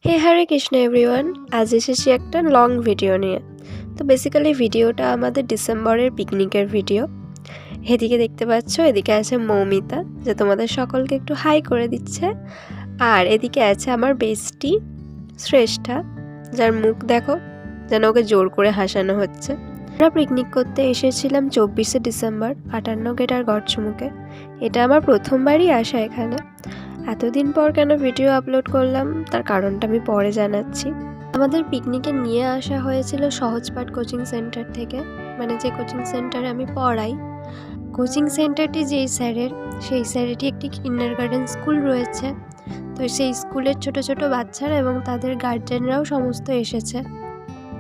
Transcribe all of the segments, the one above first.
হে হরে Krishna everyone, আজ এসেছি একটা লং ভিডিও নিয়ে। তো বেসিক্যালি ভিডিওটা আমাদের ডিসেম্বরের পিকনিকের ভিডিও। এদিকে দেখতে পাচ্ছ, এদিকে আছে মৌমিতা, যে তোমাদের সকলকে একটু হাই করে দিচ্ছে। আর এদিকে আছে আমার বেস্টি শ্রেষ্ঠা, যার মুখ দেখো যেন ওকে জোর করে হাসানো হচ্ছে। আমরা পিকনিক করতে এসেছিলাম 24শে ডিসেম্বর 58 গেট আর গড়চুমুকে। এটা আমার প্রথমবারই আসা এখানে। এতদিন পর কেন ভিডিও আপলোড করলাম তার কারণটা আমি পরে জানাচ্ছি। আমাদের পিকনিকে নিয়ে আসা হয়েছিল সহজপাঠ কোচিং সেন্টার থেকে, মানে যে কোচিং সেন্টারে আমি পড়াই। কোচিং সেন্টারটি যেই স্যারের, সেই স্যারেরটি একটি কিন্ডারগার্টেন স্কুল রয়েছে। তো সেই স্কুলের ছোট ছোট বাচ্চারা এবং তাদের গার্জেনরাও সমস্ত এসেছে।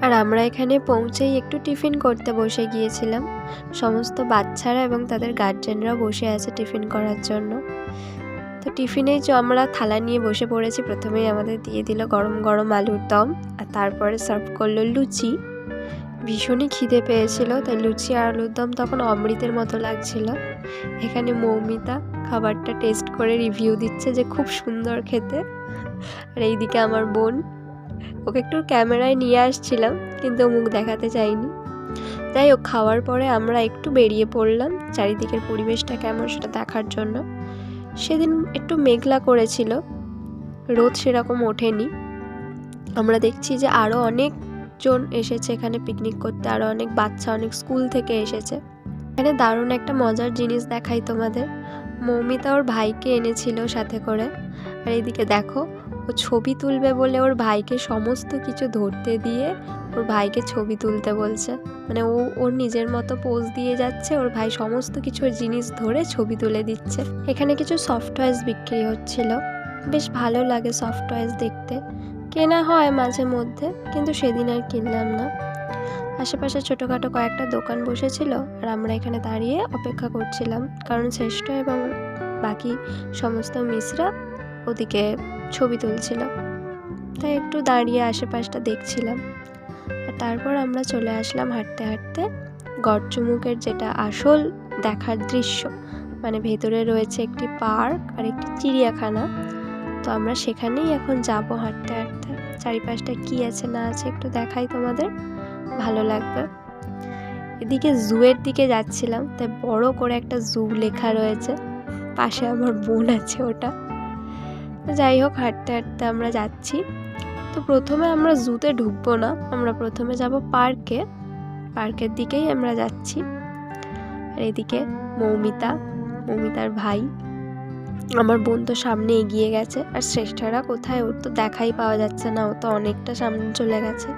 আর আমরা এখানে পৌঁছেই একটু টিফিন করতে বসে গিয়েছিলাম। সমস্ত বাচ্চারা এবং তাদের গার্জেনরাও বসে আছে টিফিন করার জন্য। তো টিফিনেই আমরা থালা নিয়ে বসে পড়েছি। প্রথমেই আমাদের দিয়ে দিল গরম গরম আলুর দম, আর তারপরে সার্ভ করলো লুচি। ভীষণই খিদে পেয়েছিল, তাই লুচি আর আলুর দম তখন অমৃতের মতো লাগছিল। এখানে মৌমিতা খাবারটা টেস্ট করে রিভিউ দিচ্ছে যে খুব সুন্দর খেতে। আর এইদিকে আমার বোন, ওকে একটু ক্যামেরায় নিয়ে আসছিলাম কিন্তু মুখ দেখাতে চাইনি। যাই হোক, খাওয়ার পরে আমরা একটু বেরিয়ে পড়লাম চারিদিকের পরিবেশটা কেমন সেটা দেখার জন্য। সেদিন একটু মেঘলা করেছিল, রোদ সেরকম ওঠেনি। আমরা দেখছি যে আরও অনেকজন এসেছে এখানে পিকনিক করতে, আরও অনেক বাচ্চা অনেক স্কুল থেকে এসেছে। এখানে দারুণ একটা মজার জিনিস দেখাই তোমাদের। মৌমিতা ওর ভাইকে এনেছিল সাথে করে। আর এইদিকে দেখো, ও ছবি তুলবে বলে ওর ভাইকে সমস্ত কিছু ধরতে দিয়ে ওর ভাইকে ছবি তুলতে বলছে। মানে ও ওর নিজের মতো পোজ দিয়ে যাচ্ছে, ওর ভাই সমস্ত কিছু জিনিস ধরে ছবি তুলে দিচ্ছে। এখানে কিছু সফট টয়েস বিক্রি হচ্ছিল, বেশ ভালো লাগে সফট টয়েস দেখতে। কেনা হয় মাঝে মধ্যে, কিন্তু সেদিন আর কিনলাম না। আশেপাশে ছোটোখাটো কয়েকটা দোকান বসেছিল, আর আমরা এখানে দাঁড়িয়ে অপেক্ষা করছিলাম, কারণ শ্রেষ্ঠ এবং বাকি সমস্ত মিসরা ওদিকে ছবি তুলছিল। তাই একটু দাঁড়িয়ে আশেপাশটা দেখছিলাম। আর তারপর আমরা চলে আসলাম হাঁটতে হাঁটতে গড়চুমুকের যেটা আসল দেখার দৃশ্য, মানে ভেতরে রয়েছে একটি পার্ক আর একটি চিড়িয়াখানা। তো আমরা সেখানেই এখন যাব হাঁটতে হাঁটতে। চারিপাশটা কি আছে না আছে একটু দেখাই তোমাদের, ভালো লাগবে। এদিকে জুয়ের দিকে যাচ্ছিলাম, তাই বড় করে একটা জু লেখা রয়েছে, পাশে আমার বোন আছে ওটা। যাই হোক, হাঁটতে হাঁটতে আমরা যাচ্ছি। তো প্রথমে আমরা জুতে ঢুকবো না, আমরা প্রথমে যাব পার্কে। পার্কের দিকেই আমরা যাচ্ছি। আর এদিকে মৌমিতার ভাই, আমার বোন তো সামনে এগিয়ে গেছে। আর শ্রেষ্ঠারা কোথায়, ওর তো দেখাই পাওয়া যাচ্ছে না, ও তো অনেকটা সামনে চলে গেছে।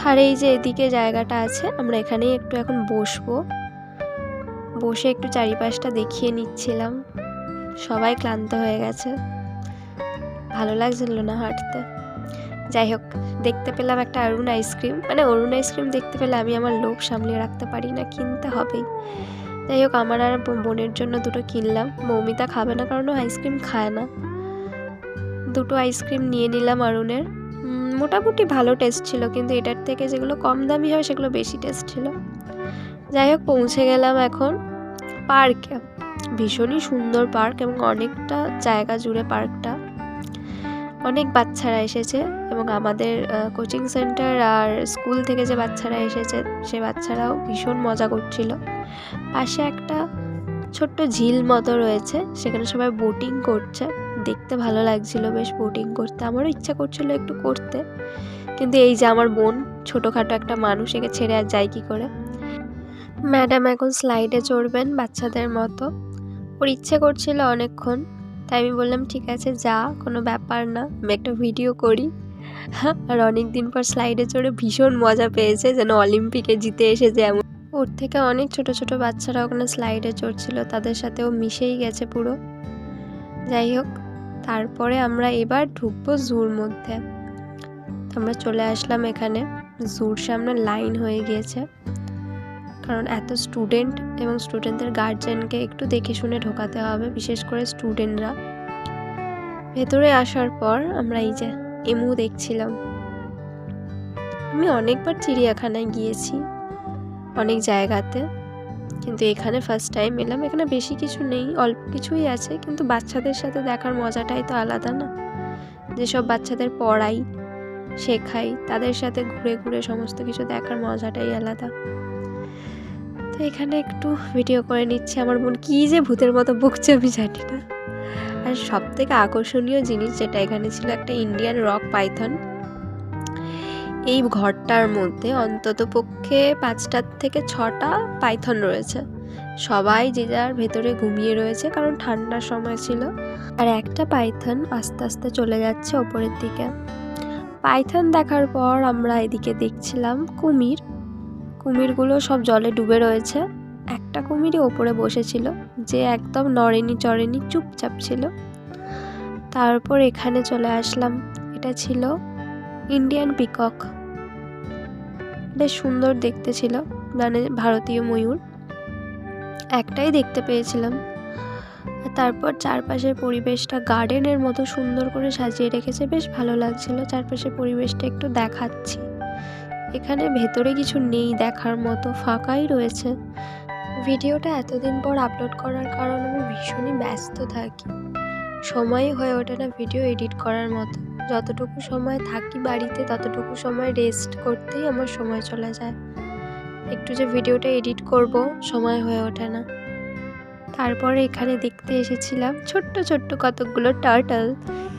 আর এই যে এদিকে জায়গাটা আছে, আমরা এখানেই একটু এখন বসে একটু চারিপাশটা দেখিয়ে নিচ্ছিলাম। সবাই ক্লান্ত হয়ে গেছে, ভালো লাগছিল না হাঁটতে। যাই হোক, দেখতে পেলাম একটা অরুণ আইসক্রিম। মানে অরুণ আইসক্রিম দেখতে পেলে আমি আমার লোভ সামলে রাখতে পারি না, কিনতে হবেই। যাই হোক, আমার আর বোনের জন্য দুটো কিনলাম। মৌমিতা খাবে না, কারণ ও আইসক্রিম খায় না। দুটো আইসক্রিম নিয়ে নিলাম অরুণের। মোটামুটি ভালো টেস্ট ছিল, কিন্তু এটার থেকে যেগুলো কম দামি হয় সেগুলো বেশি টেস্ট ছিল। যাই হোক, পৌঁছে গেলাম এখন পার্কে। ভীষণই সুন্দর পার্ক এবং অনেকটা জায়গা জুড়ে পার্কটা। অনেক বাচ্চারা এসেছে এবং আমাদের কোচিং সেন্টার আর স্কুল থেকে যে বাচ্চারা এসেছে সে বাচ্চারাও ভীষণ মজা করছিল। পাশে একটা ছোট্ট ঝিল মতো রয়েছে, সেখানে সবাই বোটিং করছে। দেখতে ভালো লাগছিল বেশ বোটিং করতে, আমারও ইচ্ছা করছিল একটু করতে, কিন্তু এই যে আমার বোন ছোটোখাটো একটা মানুষ, একে ছেড়ে আর যায় কী করে। ম্যাডাম এখন স্লাইডে চড়বেন বাচ্চাদের মতো, ওর ইচ্ছে করছিল অনেকক্ষণ। তাই আমি বললাম ঠিক আছে যা, কোনো ব্যাপার না, আমি একটা ভিডিও করি। আর অনেক দিন পর স্লাইডে চড়ে ভীষণ মজা পেয়েছে, যেন অলিম্পিকে জিতে এসেছে এমন। ওর থেকে অনেক ছোট ছোট বাচ্চারা ওখানে স্লাইডে চড়ছিল, তাদের সাথেও মিশেই গেছে পুরো। যাই হোক, তারপরে আমরা এবার ঢুকবো জুর মধ্যে। আমরা চলে আসলাম এখানে। জুর সামনে লাইন হয়ে গিয়েছে, কারণ এত স্টুডেন্ট এবং স্টুডেন্টদের গার্জেনকে একটু দেখে শুনে ঢোকাতে হবে, বিশেষ করে স্টুডেন্টরা। ভেতরে আসার পর আমরা এই যে এমু দেখছিলাম। আমি অনেকবার চিড়িয়াখানায় গিয়েছি অনেক জায়গাতে, কিন্তু এখানে ফার্স্ট টাইম এলাম। এখানে বেশি কিছু নেই, অল্প কিছুই আছে, কিন্তু বাচ্চাদের সাথে দেখার মজাটাই তো আলাদা না। যেসব বাচ্চাদের পড়াই শেখাই তাদের সাথে ঘুরে ঘুরে সমস্ত কিছু দেখার মজাটাই আলাদা। তো এখানে একটু ভিডিও করে নিচ্ছি। আমার বোন কী যে ভূতের মতো বকছে আমি জানি না। আর সব থেকে আকর্ষণীয় জিনিস যেটা এখানে ছিল, একটা ইন্ডিয়ান রক পাইথন। এই ঘরটার মধ্যে অন্তত পক্ষে 5টা থেকে 6টা পাইথন রয়েছে। সবাই যে যার ভেতরে ঘুমিয়ে রয়েছে, কারণ ঠান্ডার সময় ছিল। আর একটা পাইথন আস্তে আস্তে চলে যাচ্ছে ওপরের দিকে। পাইথন দেখার পর আমরা এদিকে দেখছিলাম কুমিরগুলো সব জলে ডুবে রয়েছে। একটা কুমিরই ওপরে বসেছিল, যে একদম নড়েনি চড়েনি, চুপচাপ ছিল। তারপর এখানে চলে আসলাম। এটা ছিল ইন্ডিয়ান পিকক, বেশ সুন্দর দেখতে ছিল, মানে ভারতীয় ময়ূর একটাই দেখতে পেয়েছিলাম। তারপর চারপাশের পরিবেশটা গার্ডেনের মতো সুন্দর করে সাজিয়ে রেখেছে, বেশ ভালো লাগছিল। চারপাশের পরিবেশটা একটু দেখাচ্ছি। এখানে ভেতরে কিছু নেই দেখার মতো, ফাঁকাই রয়েছে। ভিডিওটা এতদিন পর আপলোড করার কারণ আমি ভীষণই ব্যস্ত থাকি, সময়ই হয়ে ওঠে না ভিডিও এডিট করার মতো। যতটুকু সময় থাকি বাড়িতে ততটুকু সময় রেস্ট করতেই আমার সময় চলে যায়। একটু যে ভিডিওটা এডিট করব সময় হয়ে ওঠে না। তারপরে এখানে দেখতে এসেছিলাম ছোট্ট ছোট্ট কতকগুলো টার্টল,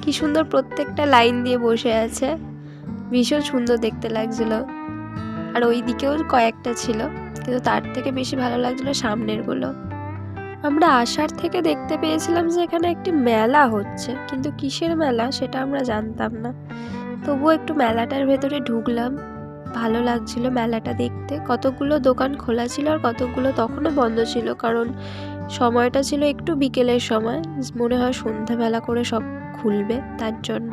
কি সুন্দর প্রত্যেকটা লাইন দিয়ে বসে আছে, ভীষণ সুন্দর দেখতে লাগছিল। আর ওই দিকেও কয়েকটা ছিল, কিন্তু তার থেকে বেশি ভালো লাগছিল সামনেরগুলো। আমরা আসার থেকে দেখতে পেয়েছিলাম যে এখানে একটি মেলা হচ্ছে, কিন্তু কিসের মেলা সেটা আমরা জানতাম না। তবুও একটু মেলাটার ভেতরে ঢুকলাম, ভালো লাগছিল মেলাটা দেখতে। কতগুলো দোকান খোলা ছিল আর কতগুলো তখনও বন্ধ ছিল, কারণ সময়টা ছিল একটু বিকেলের সময়, মনে হয় সন্ধ্যাবেলা করে সব খুলবে তার জন্য।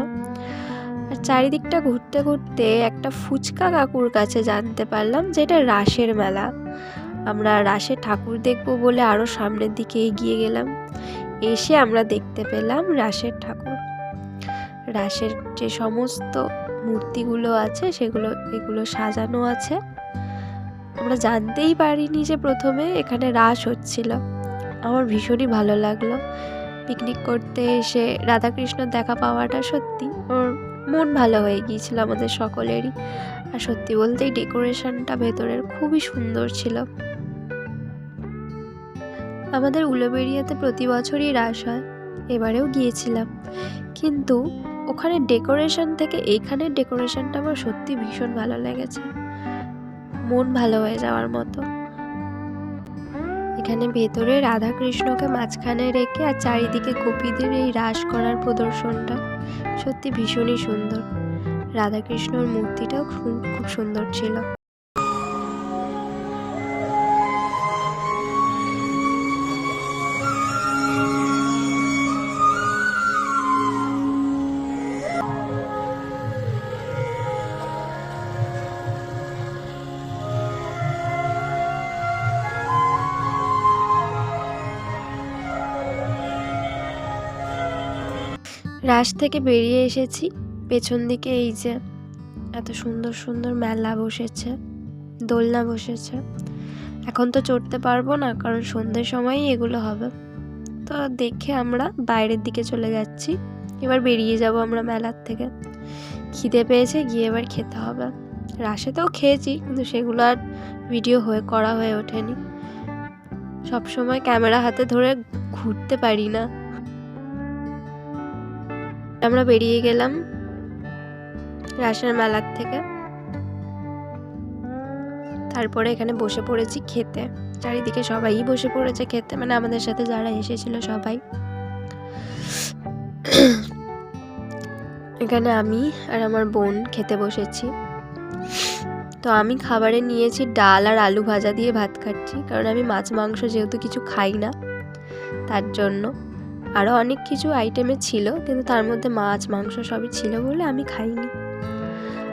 আর চারিদিকটা ঘুরতে ঘুরতে একটা ফুচকা কাকুর কাছে জানতে পারলাম যে এটা রাসের মেলা। আমরা রাসের ঠাকুর দেখবো বলে আরও সামনের দিকে এগিয়ে গেলাম। এসে আমরা দেখতে পেলাম রাসের ঠাকুর। রাসের যে সমস্ত মূর্তিগুলো আছে এগুলো সাজানো আছে। আমরা জানতেই পারিনি যে প্রথমে এখানে রাস হচ্ছিল। আমার ভীষণই ভালো লাগলো। পিকনিক করতে এসে রাধাকৃষ্ণ দেখা পাওয়াটা সত্যি আমার মন ভালো হয়ে গিয়েছিল আমাদের সকলেরই। আর সত্যি বলতে এই ডেকোরেশনটা ভেতরের খুবই সুন্দর ছিল। আমাদের উলুবেড়িয়াতে প্রতি বছরই রাস হয়, এবারেও গিয়েছিলাম, কিন্তু ওখানে ডেকোরেশন থেকে এইখানের ডেকোরেশনটা আমার সত্যি ভীষণ ভালো লেগেছে, মন ভালো হয়ে যাওয়ার মতো। এখানে ভেতরে রাধাকৃষ্ণকে মাঝখানে রেখে আর চারিদিকে গোপীদের এই রাস করার প্রদর্শনটা সত্যি ভীষণই সুন্দর। রাধাকৃষ্ণর মূর্তিটাও খুব সুন্দর ছিল। রাস থেকে বেরিয়ে এসেছি, পেছন দিকে এই যে এত সুন্দর সুন্দর মেলা বসেছে, দোলনা বসেছে। এখন তো চড়তে পারবো না, কারণ সন্ধ্যের সময়ই এগুলো হবে। তো দেখে আমরা বাইরের দিকে চলে যাচ্ছি। এবার বেরিয়ে যাব আমরা মেলার থেকে। খিদে পেয়েছে, গিয়ে এবার খেতে হবে। রাসেতেও খেয়েছি, কিন্তু সেগুলো আর ভিডিও করা হয়ে ওঠেনি। সবসময় ক্যামেরা হাতে ধরে ঘুরতে পারি না। আমরা বেরিয়ে গেলাম রাসের মেলার থেকে। তারপরে এখানে বসে পড়েছি খেতে। চারিদিকে সবাই বসে পড়েছে খেতে, মানে আমাদের সাথে যারা এসেছিল সবাই। এখানে আমি আর আমার বোন খেতে বসেছি। তো আমি খাবারে নিয়েছি ডাল আর আলু ভাজা দিয়ে ভাত খাচ্ছি, কারণ আমি মাছ মাংস যেহেতু কিছু খাই না তার জন্য। আরও অনেক কিছু আইটেমে ছিল, কিন্তু তার মধ্যে মাছ মাংস সবই ছিল বলে আমি খাইনি।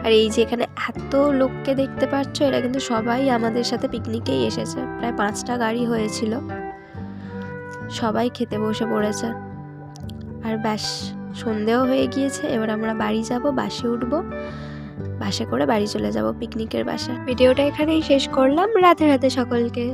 আর এই যে এখানে এত লোককে দেখতে পাচ্ছ, এরা কিন্তু সবাই আমাদের সাথে পিকনিকেই এসেছে। প্রায় 5টা গাড়ি হয়েছিল, সবাই খেতে বসে পড়েছে। আর ব্যাস সন্ধেও হয়ে গিয়েছে। এবার আমরা বাড়ি যাব, বাসে উঠবো, বাসে করে বাড়ি চলে যাব পিকনিকের বাসা। ভিডিওটা এখানেই শেষ করলাম। রাধে রাধে সকলকে।